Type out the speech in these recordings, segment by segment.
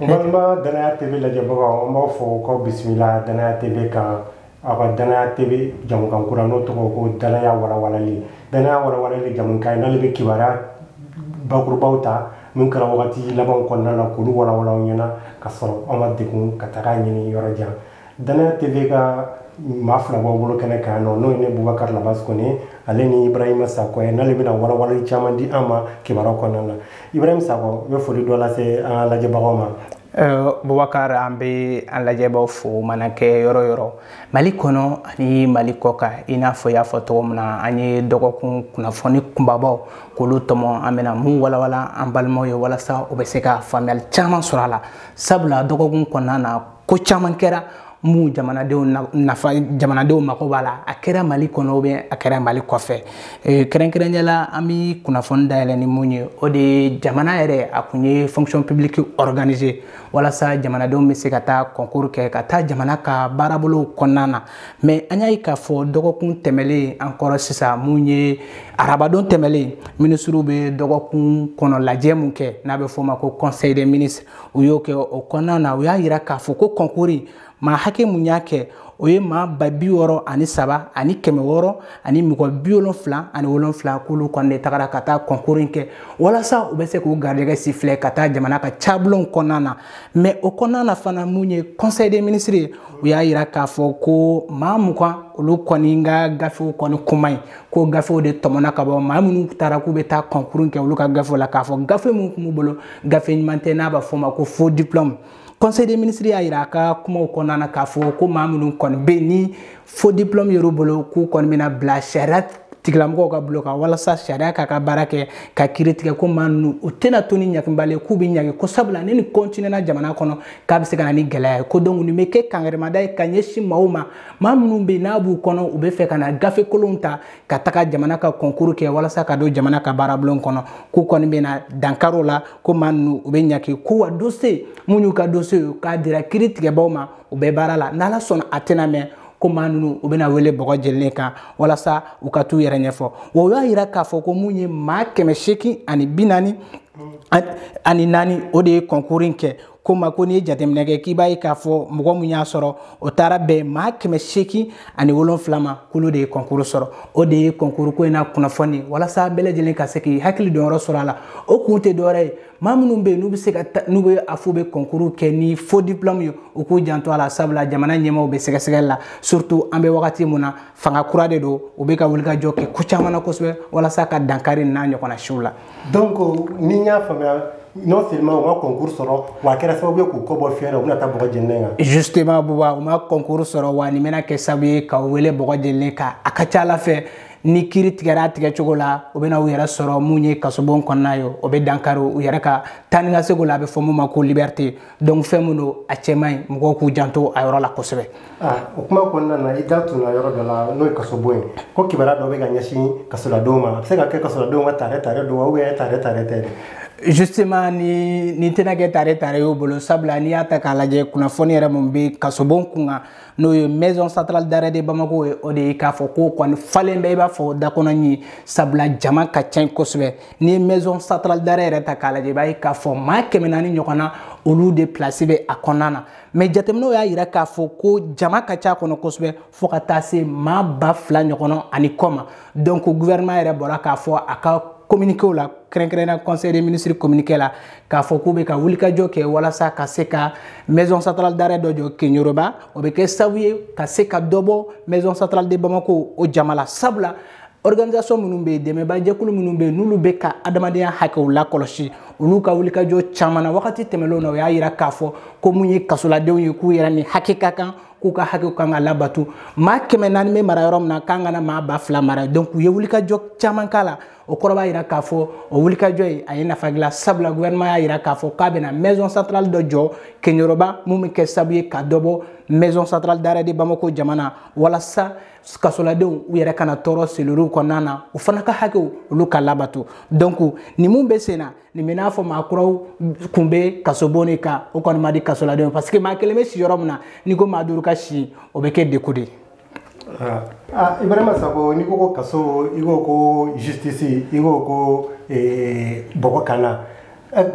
Mbalma Danaya TV la jabaga on b'a fɔ ko bisimila Danaya TV kan aw ka Danaya TV jamukan kura n'o tɔgɔ ko Danaya walawalali Danaya walawalali jamukan n'ale bɛ kibaruya bakurubaw ta min kɛra wagati laban kɔnɔna na k'olu walawala aw ɲɛna ka sɔrɔ an ma degun ka taga ɲini yɔrɔ jan Danaya TV ka maa fila b'aw bolo kɛnɛ kan n'o ye ne Bubakari Labasi Kone ale ni Ibrahima Sakɔ ye n'ale bɛna walawalali caman di an ma kibaruya kɔnɔna na Ibrahima Sakɔ n bɛ foli dɔ lase an ka lajɛbagaw ma. Bubakari an bɛ an lajɛbagaw fo mana kɛ yɔrɔ yɔrɔ Mali kɔnɔ ani Mali kɔ kan i n'a fɔ y'a fɔ cogo min na an ye dɔgɔkun kunnafoni kunbabaw k'olu tɔmɔ an bɛna mun walawala an balimaw ye walasa u bɛ se ka faamuyali caman sɔrɔ a la sabula dɔgɔkun kɔnɔna na ko caman kɛra mun jamanadenw mako b'a la a kɛra Mali kɔnɔ ou a kɛra Mali kɔfɛ kɛrɛnkɛrɛnnenya la an bɛ kunnafoni dayɛlɛ ni mun ye o de ye jamana yɛrɛ a kun ye fonction publique organisée walasa jamanadenw bɛ se ka taa concours kɛ ka taa jamana ka baarabolow kɔnɔna na mais an y'a ye k'a fɔ dɔgɔkun tɛmɛlen an kɔrɔ sisan mun ye arabadon tɛmɛlen ministres bɛ dɔgɔkun kɔnɔ lajɛ mun kɛ n'a bɛ fɔ o ma ko conseil des ministres u y'o kɛ o kɔnɔna na u y'a yira k'a fɔ ko concours maa hakɛ mun y'a kɛ o ye maa 63 ani 600 ani mɔgɔ 77 k'olu kɔni de tagara ka taa concours kɛ walasa u bɛ se k'u garijɛgɛ siffler ka taa jamana ka caablonw kɔnɔna na mais o kɔnɔna na fana mun ye conseil des ministres ye u y'a yira k'a fɔ ko maa 20 olu kɔni ka gafew kɔni kuma ye ko gafew de tɔmɔna ka bɔ maa minnu taara k'u bɛ taa concours kɛ olu ka gafew la k'a fɔ gafe mun kun b'u bolo gafe ɲuman tɛ n'a b'a fɔ o ma ko faux diplôme. Conseil des ministres y'a yira a ka kumaw kɔnɔna na k'a fɔ ko maa minnu kɔni bɛ ni faux diplôme yer'u bolo k'u kɔni bɛna bila sariya tigilamɔgɔw ka bolo kan walasa sariya k'a ka baara kɛ ka kiiri tigɛ ko maa ninnu u tɛna to ni ɲaginbali k'u bɛ ɲagin ko sabula ni nin continuera jamana kɔnɔ k'a bɛ se ka na ni gɛlɛya ye ko donc nin bɛ kɛ kangɛrɛmada ye ka ɲɛsin maaw ma maa minnu bɛ yen n'a b'u kɔnɔ u bɛ fɛ ka na gafe kolonw ta ka taga jamana ka concours kɛ walasa ka don jamana ka baarabulon kɔnɔ k'u kɔni bɛ na dankari o la ko maa ninnu u bɛ ɲagin ko wa dossier mun y'u ka dossier ye k'a dira kiiri tigɛbaaw ma u bɛ baara la n'Ala sɔnna a tɛna mɛn ko maa ninnu u bɛna wele bɔgɔ jelilen kan walasa u ka t'u yɛrɛ ɲɛfɔ wa u y'a yira k'a fɔ ko mun ye maa 844 ani 4 o de ye concours kɛ ko ma ko n'i ye jateminɛ kɛ k'i b'a ye k'a fɔ mɔgɔ min y'a sɔrɔ o taara bɛn maa 807 ma k'olu de ye concours sɔrɔ o de ye concours ko in na kunnafoni walasa bɛɛ lajɛlen ka se k'i hakili dɔnyɔrɔ sɔrɔ a la o kun tɛ dɔwɛrɛ ye maa minnu bɛ yen n'u bɛ se ka n'u bɛ a fɔ bɛ concours kɛ ni faux diplôme ye u k'u janto a la sabula jamana ɲɛmaaw bɛ sɛgɛsɛgɛli la surtout an bɛ wagati mun na fanga kura de don u bɛ ka wulikajɔ kɛ ko caman na kosɛbɛ walasa ka dankari n'a ɲɔgɔnna siw la. Donc ni n y'a faamuya non seulement u ma concours sɔrɔ wa a kɛra sababu ye k'u kɔ bɔ fiɲɛ na u bɛna taa bɔgɔ jenilen kan. Justement Buba u ma concours sɔrɔ wa nin bɛna kɛ sababu ye ka wele bɔgɔ jenilen kan a ka ca Ala fɛ ni kiiri tigɛra a tigɛcogo la u bɛna u yɛrɛ sɔrɔ mun ye kasobon kɔnɔna ye o bɛ dankari u yɛrɛ ka taa ni ka segin la a bɛ fɔ mun ma ko liberté donc fɛn min don a cɛ man ɲi mɔgɔw k'u janto a yɔrɔ la kosɛbɛ. O kuma kɔnɔna na i da tunna yɔrɔ dɔ la n'o ye kasobon ye ko kibaruya dɔ bɛ ka ɲɛsin kasoladenw ma a bɛ se ka kɛ kasoladenw ka tare don wa ou tare tɛ. Justement ni tɛna kɛ tare y'u bolo sabula n'i y'a ta k'a lajɛ kunnafoni yɛrɛ mun bɛ kasobon kun kan n'o ye maison centrale d'arrêt de Bamako ye o de ye k'a fɔ ko kɔni falen bɛ i b'a fɔ dakɔnɔ ɲi sabula jama ka ca kosɛbɛ n'i ye maison centrale d'arrêt yɛrɛ ta k'a lajɛ i b'a ye k'a fɔ maa 400 ɲɔgɔn na olu de place bɛ a kɔnɔna na mais jateminɛw y'a yira k'a fɔ ko jama ka ca kɔnɔ kosɛbɛ fo ka taa se maa 2000 ɲɔgɔn ani kɔ ma donc gouvernement yɛrɛ bɔra k'a fɔ a ka communiqué la kɛrɛnkɛrɛnnenya conseil des ministres communiqué la k'a fɔ k'u bɛ ka wulikajɔ kɛ walasa ka se ka maison centrale d'arrêt dɔ jɔ Keɲoroba o bɛ kɛ sababu ye ka se ka dɔ bɔ maison centrale de Bamako o jama la sabula organisation minnu bɛ yen dɛmɛbagajɛkulu minnu bɛ yen n'olu bɛ ka adamadenya hakɛw lakɔlɔsi olu ka wulikajɔ caman na wagati tɛmɛnlenw na o y'a yira k'a fɔ ko mun ye kasoladenw ye k'u yɛrɛ ni hakɛ ka kan k'u ka hakɛw kan ka labato maa 400 bɛ mara yɔrɔ min na k'an kana maa 2000 mara donc u ye wulikajɔ caman k'a la o kɔrɔ b'a yira k'a fɔ o wulikajɔ ye a ye nafa dilan sabula gouvernement y'a yira k'a fɔ k'a bɛna maison centrale dɔ jɔ Keɲoroba mun bɛ kɛ sababu ye ka dɔ bɔ maison centrale d'arrêt de Bamako jamana walasa kasoladenw u yɛrɛ kana tɔɔrɔ seleriw kɔnɔna na u fana ka hakɛw olu ka labato donc ni mun bɛ sen na nin bɛ n'a fɔ maa kuraw kun bɛ kasobon de kan o kɔni ma di kasoladenw parce que maa kelen bɛ si yɔrɔ min na n'i ko maa 5 ka si o bɛ kɛ degun de ye. Ibrahima Sakɔ n'i ko ko kaso i ko ko justice i ko ko bɔgɔ kana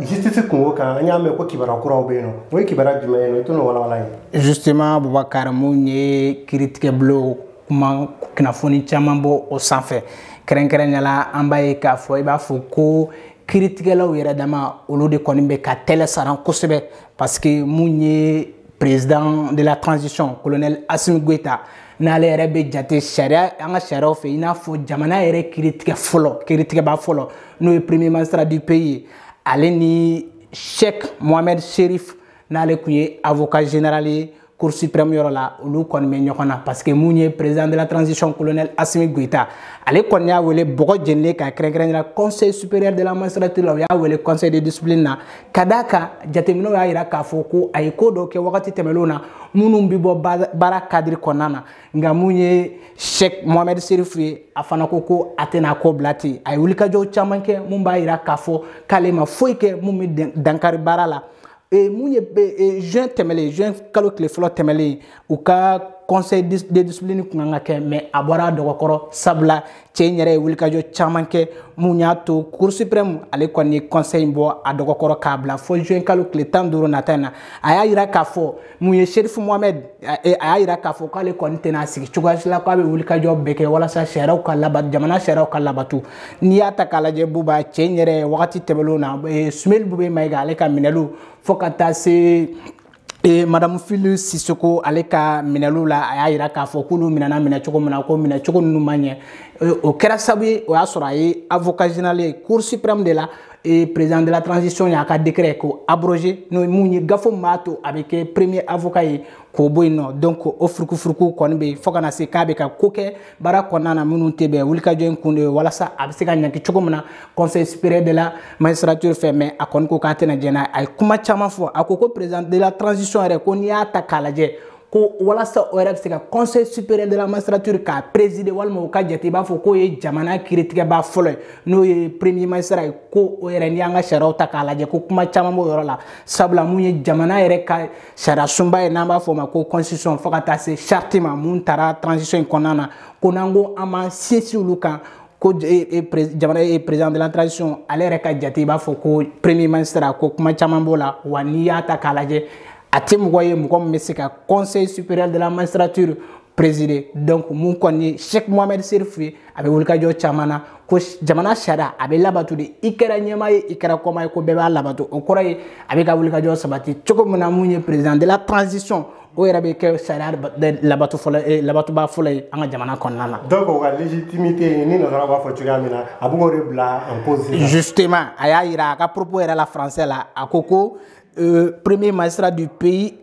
justice kungo kan an y'a mɛn ko kibaruya kuraw bɛ yen nɔ o ye kibaruya jumɛn ye nɔ i t'o walawala ye. Justement Boubacar mun ye kiiritigɛbolo kuma kunnafoni caman bɔ o sanfɛ kɛrɛnkɛrɛnnenya la an b'a ye k'a fɔ i b'a fɔ ko kiiritigɛlaw yɛrɛ dama olu de kɔni bɛ ka tɛlɛ saran kosɛbɛ parce que mun ye président de la transition colonel Assimi Goïta n'ale yɛrɛ bɛ jate sariya an ka sariyaw fɛ i n'a fɔ jamana yɛrɛ kiiritigɛ fɔlɔ kiiritigɛba fɔlɔ n'o ye premier magistrat du pays ale ni Cheikh Mohamed Cherif n'ale kun ye avocat général ye Cour suprême yɔrɔ la olu kɔni bɛ ɲɔgɔn na parce que mun ye président de la transition colonel Assimi Goïta ale kɔni y'a wele bɔgɔ jenilen ka kɛrɛnkɛrɛnnenya conseil supérieur de la magistrature la u y'a wele conseil de discipline na ka d'a kan jateminɛw y'a yira k'a fɔ ko a ye ko dɔw kɛ wagati tɛmɛnlenw na minnu bɛ bɔ baara cadre kɔnɔna na nka mun ye Cheikh Mohamed Cherif ye a fana ko a tɛna ko bila ten a ye wulikajɔw caman kɛ mun b'a yira k'a fɔ k'ale ma foyi kɛ mun bɛ dankari baara la. Mun ye juin tɛmɛlen juin kalo tile fɔlɔ tɛmɛlen u ka conseil de discipline kun kan ka kɛ mais a bɔra dɔgɔkɔrɔ sabula cɛ in yɛrɛ ye wulikajɔ caman kɛ mun y'a to Cour suprême ale kɔni ye conseil in bɔ a dɔgɔkɔrɔ k'a bila fo juin kalo tile 15 nata in na a y'a yira k'a fɔ mun ye Cherif Mohamed a y'a yira k'a fɔ k'ale kɔni tɛna sigi cogoya si la k'a bɛ wulikajɔ bɛɛ kɛ walasa sariyaw ka labato jamana sariyaw ka labato n'i y'a ta k'a lajɛ Buba cɛ in yɛrɛ wagati tɛmɛnlenw na Sumeli Bube Mayiga ale ka minɛliw fo ka taa se Madame Fili Sissoko ale ka minɛliw la a y'a yira k'a fɔ k'olu minɛna minɛ cogo min na ko minɛ cogo ninnu ma ɲɛ o kɛra sababu ye o y'a sɔrɔ a ye avocat général ye Cour suprême de la président de la transition y'a ka décret ko abrogé n'o ye mun ye gafo min b'a to a bɛ kɛ premier avocat ye k'o bɔ yen nɔ donc o furukufuruku kɔni bɛ yen fo ka na se k'a bɛ ka ko kɛ baara kɔnɔna na minnu tɛ bɛn wulikajɔ in kun de ye walasa a bɛ se ka ɲangi cogo min na conseil supérieur de la magistrature fɛ mais a kɔni ko k'a tɛna jɛn n'a ye a ye kuma caman fɔ a ko président de la transition yɛrɛ ko n'i y'a ta k'a lajɛ ko walasa o yɛrɛ bɛ se ka conseil supérieur de la magistrature k'a présider walima o ka jate i b'a fɔ k'o ye jamana kiiritigɛba fɔlɔ ye n'o ye premier magistrat ye ko o yɛrɛ n'i y'an ka sariyaw ta k'a lajɛ ko kuma caman b'o yɔrɔ la sabula mun ye jamana yɛrɛ ka sariya sunba ye n'an b'a fɔ o ma ko constitution fo ka taa se charte ma mun taara transition in kɔnɔna na ko n'an ko an b'an sinsin olu kan ko jamana ye président de la transition ale yɛrɛ ka jate i b'a fɔ ko premier magistrat ko kuma caman b'o la wa n'i y'a ta k'a lajɛ a tɛ mɔgɔ ye mɔgɔ min bɛ se ka conseil supérieur de la magistrature présider donc mun kɔni ye Cheikh Mohamed Cherif ye a bɛ wulikajɔ caman na ko jamana sariya a bɛ labato de i kɛra ɲɛmaa ye i kɛra kɔmaa ye ko bɛɛ b'a labato o kɔrɔ ye a bɛ ka wulikajɔ sabati cogo min na mun ye président de la transition o yɛrɛ bɛ kɛ sariya labatoba fɔlɔ ye an ka jamana kɔnɔna na. donc o ka légitimité ni nasara b'a fɔ cogoya min na a b'o de bila en cause. justement a y'a yira a ka propos yɛrɛ la français la a ko premier magistrat du pays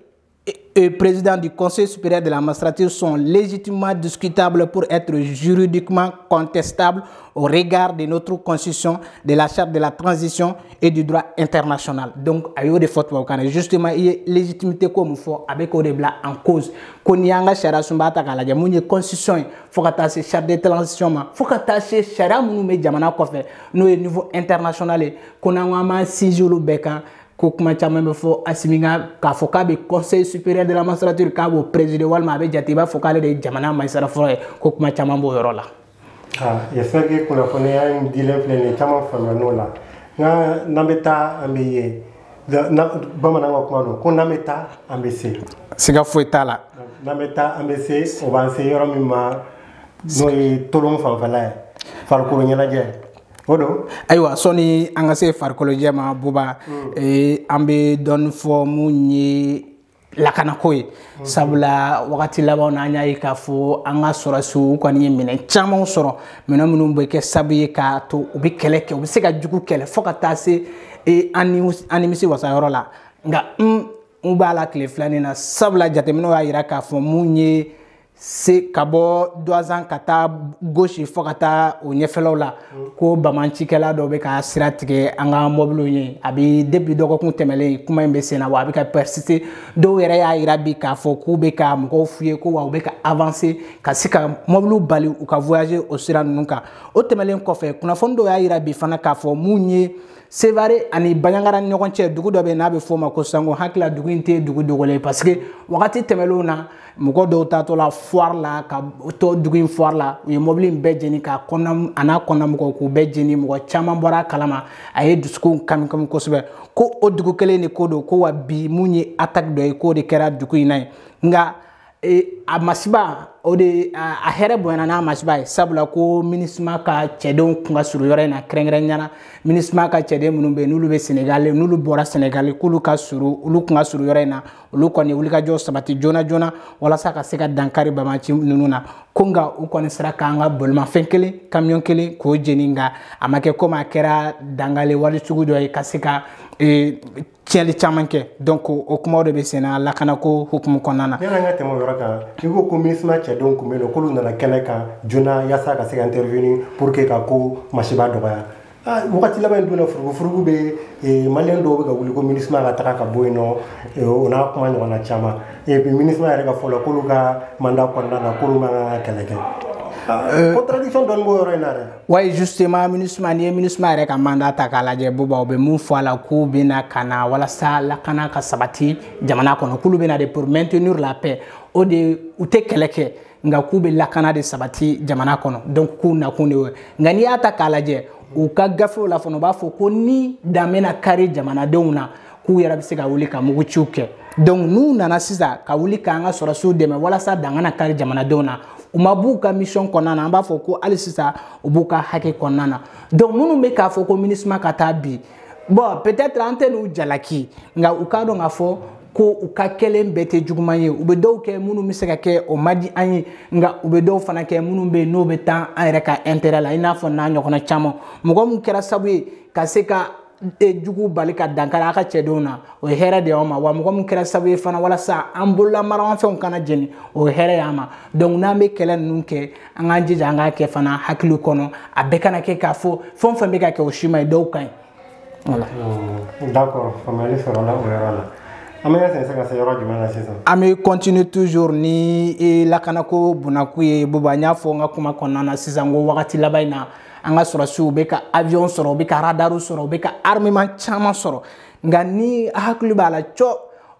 et président du Conseil supérieur de la magistrature sont légitimement discutables pour être juridiquement contestables au regard de notre constitution, de la charte de la transition et du droit international. Donc, il y a des fautes. Justement, il y a légitimité comme il faut avec au déblat en cause. Qu'on y a un chara sumbata kala ya munye constitution, faut que ta charte de transition ma, faut que ta chara munu me jamana kofe, no niveau international, qu'on a un 6 jours beka. Ko kuma caman bɛ fɔ Assimi k'a fɔ k'a bɛ conseil supérieur de la magistrature k'a b'o présider walima a bɛ jate i b'a fɔ k'ale de ye jamana magistrat fɔlɔ ye ko kuma caman b'o yɔrɔ la. j'espère que kunnafoniya in dilen filɛ nin ye caman faamuya n'o la nka n'an bɛ taa an bɛ ye bamananw ka kuma don ko n'an bɛ taa an bɛ se. siga foyi t'a la. n'an bɛ taa an bɛ se o b'an se yɔrɔ min ma n'o ye tolon fanfɛla ye farikolo ɲɛnajɛ. Ayiwa sɔni an ka se farikolo jɛ ma Buba an bɛ dɔɔni fɔ mun ye lakanako ye sabula wagati labanw na an y'a ye k'a fɔ an ka sɔrɔsiw u kɔni ye minɛn caman sɔrɔ minɛn minnu bɛ kɛ sababu ye k'a to u bɛ kɛlɛ kɛ u bɛ se ka jugu kɛlɛ fo ka taa se an nimisi wasa yɔrɔ la nka n b'a la tile filanin na sabula jateminɛw y'a yira k'a fɔ mun ye se ka bɔ Douazan ka taa gauche fo ka taa o ɲɛfɛlaw la ko bamancikɛla dɔ bɛ ka sira tigɛ an ka mobiliw ye a bɛ depuis dɔgɔkun tɛmɛlen kuma in bɛ sen na wa a bɛ ka persister dɔw yɛrɛ y'a yira bi k'a fɔ k'u bɛ ka mɔgɔw f'u ye ko wa u bɛ ka avancer ka se ka mobiliw bali u ka voyager o sira ninnu kan o tɛmɛlen kɔfɛ kunnafoni dɔw y'a yira bi fana k'a fɔ mun ye Sevare ani Banyangara ɲɔgɔn cɛ dugu dɔ bɛ n'a bɛ fɔ ma ko Sango hakila dugu in tɛ dugu dogolen parce que wagati tɛmɛlenw na mɔgɔ dɔw taatɔ la foire la ka to dugu in foire la u ye mobili in bɛɛ jeni ka a n'a kɔnɔna mɔgɔw k'u bɛɛ jeni mɔgɔ caman bɔra a kalama a ye dusukun kami kami kosɛbɛ ko o dugu kelen de ko don ko wa bi mun ye attaque dɔ ye k'o de kɛra dugu in na ye nka a masiba o de a hɛrɛ bonyana n'a masiba ye sabula ko MINUSMA ka cɛdenw kun ka surun yɔrɔ in na kɛrɛnkɛrɛnnenya MINUSMA ka cɛden minnu bɛ yen n'olu bɛ Sénégal n'olu bɔra Sénégal k'olu ka surun olu kun ka surun yɔrɔ in na olu kɔni wulikajɔ sabati joona joona walasa ka se ka dankari bamaci ninnu na ko nka u kɔni sera k'an ka bolimafɛn kelen camion kelen k'o jeni nka a ma kɛ komi a kɛra dangale wali sugu dɔ ye ka se ka tiɲɛli caman kɛ donc o kumaw de bɛ sen na lakanako hukumu kɔnɔna na. Yan'an ka tɛmɛ o yɔrɔ kan i ko ko MINUSMA cɛdenw kun bɛ yen nɔ k'olu nana kɛnɛ kan joona yaasa ka se ka intervenir pour que ka ko masiba dɔgɔya wagati laban in donna furugufurugu bɛ maliyɛn dɔw bɛ ka wuli ko MINUSMA ka taga ka bɔ yen nɔ o n'a kuma ɲɔgɔnna caman et puis MINUSMA yɛrɛ ka fɔ la k'olu ka mandat kɔnɔna na k'olu man kan ka kɛlɛ kɛ. Contradiction dɔɔni b'o yɔrɔ in na dɛ. Oui justement MINUSMA n'i ye MINUSMA yɛrɛ ka mandat ta k'a lajɛ Buba u bɛ mun fɔ a la k'u bɛna ka na walasa lakana ka sabati jamana kɔnɔ k'olu bɛna de pour maintenir la paix o de u tɛ kɛlɛ kɛ nka k'u bɛ lakana de sabati jamana kɔnɔ donc k'u nakun de y'o ye nka n'i y'a ta k'a lajɛ u ka gafew la fana u b'a fɔ ko ni dan bɛna kari jamanadenw na k'u yɛrɛ bɛ se ka wuli ka muguciw kɛ donc n'u nana sisan ka wuli k'an ka sɔrɔsiw dɛmɛ walasa dan kana kari jamanadenw na u ma b'u ka mission kɔnɔna na an b'a fɔ ko hali sisan u b'u ka hakɛ kɔnɔna na donc minnu bɛ k'a fɔ ko MINUSMA ka taa bi bon peut-être an tɛ n'u jalaki nka u k'a dɔn k'a fɔ ko u ka kɛlen bɛɛ tɛ juguman ye u bɛ dɔw kɛ minnu bɛ se ka kɛ o ma di an ye nka u bɛ dɔw fana kɛ minnu bɛ yen n'o bɛ taa an yɛrɛ ka intérêt la i n'a fɔ n'a ɲɔgɔnna caman mɔgɔ min kɛra sababu ye ka se ka jugu bali ka dankari a ka cɛdenw na o ye hɛrɛ de y'an ma wa mɔgɔ min kɛra sababu ye fana walasa an bololamaramanfɛnw kana jeni o ye hɛrɛ y'an ma donc n'an bɛ kɛlɛ ninnu kɛ an k'an jija an k'a kɛ fana hakili kɔnɔ a bɛɛ kana kɛ k'a fɔ fɛn o fɛn bɛ ka kɛ o si ma ye dɔw ka ɲi voilà. D'accord faamuyali sɔrɔla o yɔrɔ la. An bɛ sɛnsɛn ka se yɔrɔ jumɛn na sisan. An bɛ continue toujours ni lakanako bunakun ye Buba n y'a fɔ n ka kuma kɔnɔna na sisan ko wagati laban in na an ka sɔrɔsiw u bɛ ka avion sɔrɔ u bɛ ka radaru sɔrɔ u bɛ ka armement caman sɔrɔ nka ni hakili b'a la cɔ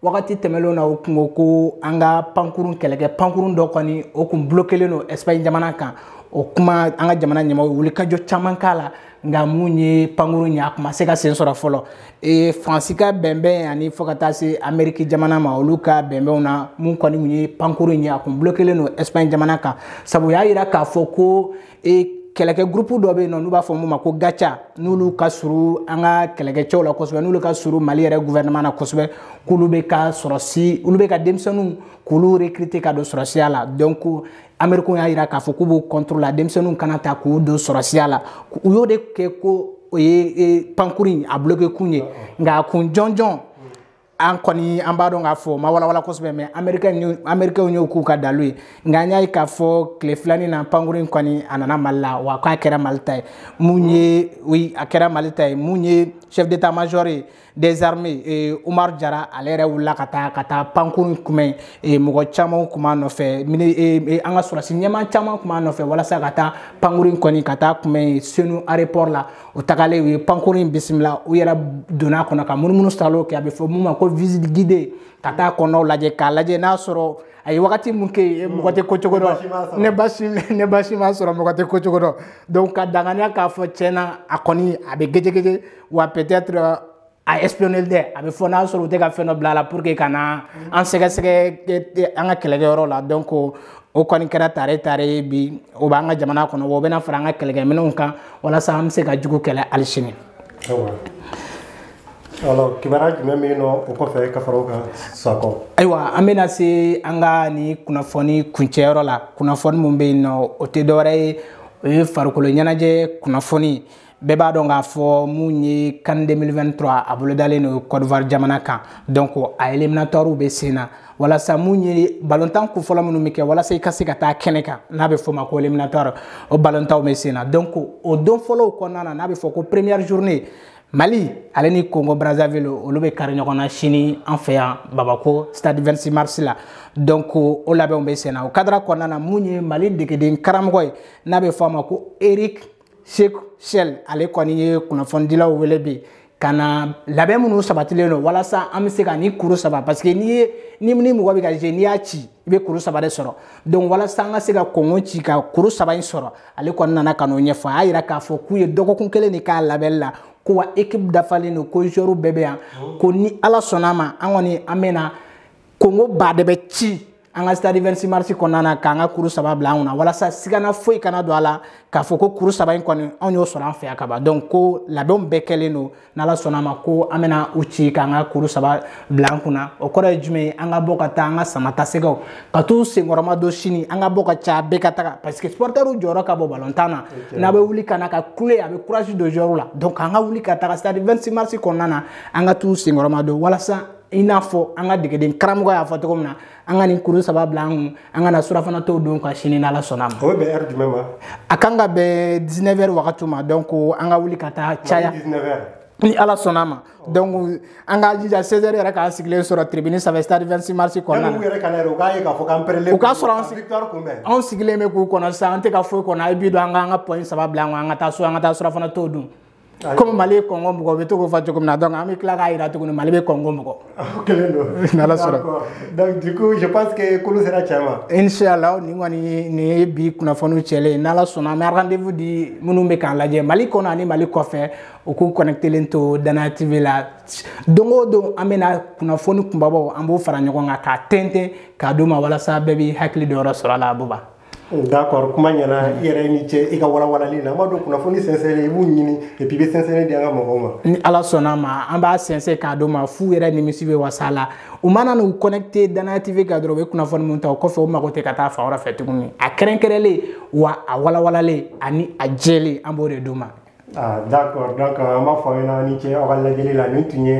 wagati tɛmɛlenw na o kun ko an ka pankurun kɛlɛkɛ pankurun dɔ kɔni o kun bloquelen don Espagne jamana kan o kuma an ka jamana ɲɛmaaw wulikajɔ caman k'a la nka mun ye pankurun ye a kun ma se ka sen sɔrɔ fɔlɔ Faransi ka bɛnbɛn ani fo ka taa se Amérique jamana ma olu ka bɛnbɛnw na mun kɔni kun ye pankurun ye a kun bloquelen don Espagne jamana kan sabu o y'a yira k'a fɔ ko kɛlɛkɛ groupe dɔ bɛ yen nɔ n'u b'a fɔ mun ma ko Gacha n'olu ka surun an ka kɛlɛkɛcɛw la kosɛbɛ n'olu ka surun Mali yɛrɛ gouvernement na kosɛbɛ k'olu bɛ ka sɔrɔsi olu bɛ ka denmisɛnninw k'olu recruter ka don sɔrɔsiya la donc Américains y'a yira k'a fɔ k'u b'u contre la denmisɛnninw kana ta k'u don sɔrɔsiya la u y'o de kɛ ko o ye pankurun a bloqué kun ye nka a kun jɔnjɔn an kɔni an b'a dɔn k'a fɔ ma walawala kosɛbɛ mais Américains y'o k'u ka dalu ye nka an y'a ye k'a fɔ tile filanin na pankurun kɔni a nana Mali la wa k'a kɛra Mali ta ye mun ye oui a kɛra Mali ta ye mun ye chef d'état-major ye des armées Umar Jara ale yɛrɛ wulila ka taa pankurun kunbɛn mɔgɔ caman kun b'a nɔfɛ an ka sɔrɔsi ɲɛmaa caman kun b'a nɔfɛ walasa ka taa pankurun kɔni ka taa kunbɛn Senu aéroport la o tagalen u ye pankurun bisimila u yɛrɛ donna a kɔnɔ ka munumunu salo kɛ a bɛ fɔ mun ma ko visite guidée ka taa kɔnɔw lajɛ k'a lajɛ n'a sɔrɔ a ye wagati mun kɛ mɔgɔ tɛ ko cogo dɔn ne basi ma sɔrɔ mɔgɔ tɛ ko cogo dɔn donc ka danganiya k'a fɔ tiɲɛna a kɔni a bɛ gɛjɛgɛjɛ wa peut-être a espionner dɛ a bɛ fɔ n'a sɔrɔ u tɛ ka fɛn dɔ bila a la pour que ka na an sɛgɛsɛgɛ an ka kɛlɛkɛyɔrɔ la donc o kɔni kɛra tare bi o b'an ka jamana kɔnɔ o bɛna fara an ka kɛlɛkɛminɛnw kan walasa an bɛ se ka jugu kɛlɛ hali sini. Alors kibaruya jumɛn bɛ yen nɔ o kɔfɛ ka fara o kan Sakɔ. Ayiwa an bɛna se an ka ni kunnafoni kuncɛyɔrɔ la kunnafoni mun bɛ yen nɔ o tɛ dɔwɛrɛ ye o ye farikolo ɲɛnajɛ kunnafoni bɛɛ b'a dɔn k'a fɔ mun ye CAN 2023 a bolodalen don Côte d'Ivoire jamana kan donc a éliminatoires bɛ sen na walasa mun ye balontan kunfɔlɔ minnu bɛ kɛ walasa i ka se ka taa kɛnɛ kan n'a bɛ fɔ o ma ko éliminatoire o balontanw bɛ sen na donc o don fɔlɔw kɔnɔna na n'a bɛ fɔ ko première journée Mali ale ni Congo Brazzaville olu bɛ kari ɲɔgɔn na sini an fɛ yan Bamako stade 26 mars la donc o labɛnw bɛ sen na o cadre kɔnɔna na mun ye Mali degeden karamɔgɔ ye n'a bɛ fɔ a ma ko Eric Sheikh Shell ale kɔni ye kunnafonidilaw wele bi kana labɛn minnu sabatilen don walasa an bɛ se ka ni kuru saba parce que ni mɔgɔ bɛ ka jouer n'i y'a ci i bɛ kuru saba de sɔrɔ donc walasa an ka se ka kɔngɔ ci ka kuru saba in sɔrɔ ale kɔni nana ka n'o ɲɛfɔ a y'a yira k'a fɔ k'u ye dɔgɔkun kelen de k'a labɛnni la ko wa équipe dafalen don ko joueurs bɛɛ bɛ yan ko ni ala sɔnna a ma an kɔni an bɛna kɔngɔ ba de bɛ ci an ka stade 26 mars kɔnɔna na k'an ka kuru saba bila an kunna walasa sigana foyi kana don a la k'a fɔ ko kuru saba in kɔni anw y'o sɔrɔ an fɛ yan ka ban donc ko labɛnw bɛɛ kɛlen don n'ala sɔnna a ma ko an bɛna u ci k'an ka kuru saba bila an kunna o kɔrɔ ye jumɛn ye an ka bɔ ka taa an ka samatasegaw ka t'u senkɔrɔma don sini an ka bɔ ka ca bɛɛ ka taga parce que supporters jɔyɔrɔ ka bɔ ballontan na n'a bɛ wuli ka na ka kule a bɛ courage don joueurs la donc an ka wuli ka taga stade 26 mars kɔnɔna na an ka t'u senkɔrɔma don walasa i n'a fɔ an ka degeden karamɔgɔ y'a fɔ cogo min na an ka nin kuru saba bila an kun an ka na surafana t'o don ka sini n'ala sɔnna a ma. o bɛ bɛn heure jumɛn ma. a kan ka bɛn 19h wagati ma donc an ka wuli ka taa caya. 19h. ni ala sɔnna a ma donc an ka jija 16h yɛrɛ k'an sigilen sɔrɔ tribune sanfɛ stade 26 mars kɔnɔna na. u yɛrɛ ka na yɛrɛ u k'a ye k'a fɔ k'an pɛrɛlen. u k'a sɔrɔ anw sigilen bɛ k'u kɔnɔ sisan an tɛ ka foyi kɔnɔ a ye bi don an ka point saba bila an kun an ka taa so an ka taa surafana t'o dun. Comme Mali Congo mɔgɔ bɛ to k'o fɔ cogo min na donc an bɛ tila k'a yira tuguni Mali bɛ Congo mɔgɔ. kelen don. n'ala sɔnna. donc du coup je pense que kulu sera cɛ ma. Inch'Allah nin kɔni nin ye bi kunnafoniw cɛlen ye n'ala sɔnna an bɛ rendez-vous di minnu bɛ k'an lajɛ Mali kɔnɔ ani Mali kɔfɛ u k'u connectelen to Danaya TV la don o don an bɛna kunnafoni kunbabaw an b'o fara ɲɔgɔn kan k'a tɛntɛn k'a d'u ma walasa bɛɛ bɛ hakili dɔ yɔrɔ sɔrɔ a la Abuba. D'accord kuma ɲɛna i yɛrɛ ni cɛ i ka walawalali la an b'a dɔn kunnafoni sɛnsɛnlen i b'u ɲini et puis i bɛ sɛnsɛnlen di an ka mɔgɔw ma. ni ala sɔnna a ma an b'a sɛnsɛn k'a d'u ma f'u yɛrɛ nimisi bɛ wasa la u mana n'u connecté Danaya TV kan dɔrɔn u bɛ kunnafoni min ta o kɔfɛ u mago tɛ ka taa fan wɛrɛ fɛ tuguni a kɛrɛnkɛrɛnlen wa a walawalalen ani a jɛlen an b'o de d'u ma. D'accord donc an b'a fɔ aw ɲɛna ni cɛ aw ka lajɛli la nin tun ye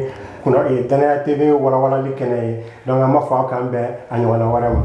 Danaya TV walawalali kɛnɛ ye donc an b'a fɔ aw k'an bɛn a ɲɔgɔnna wɛrɛ ma.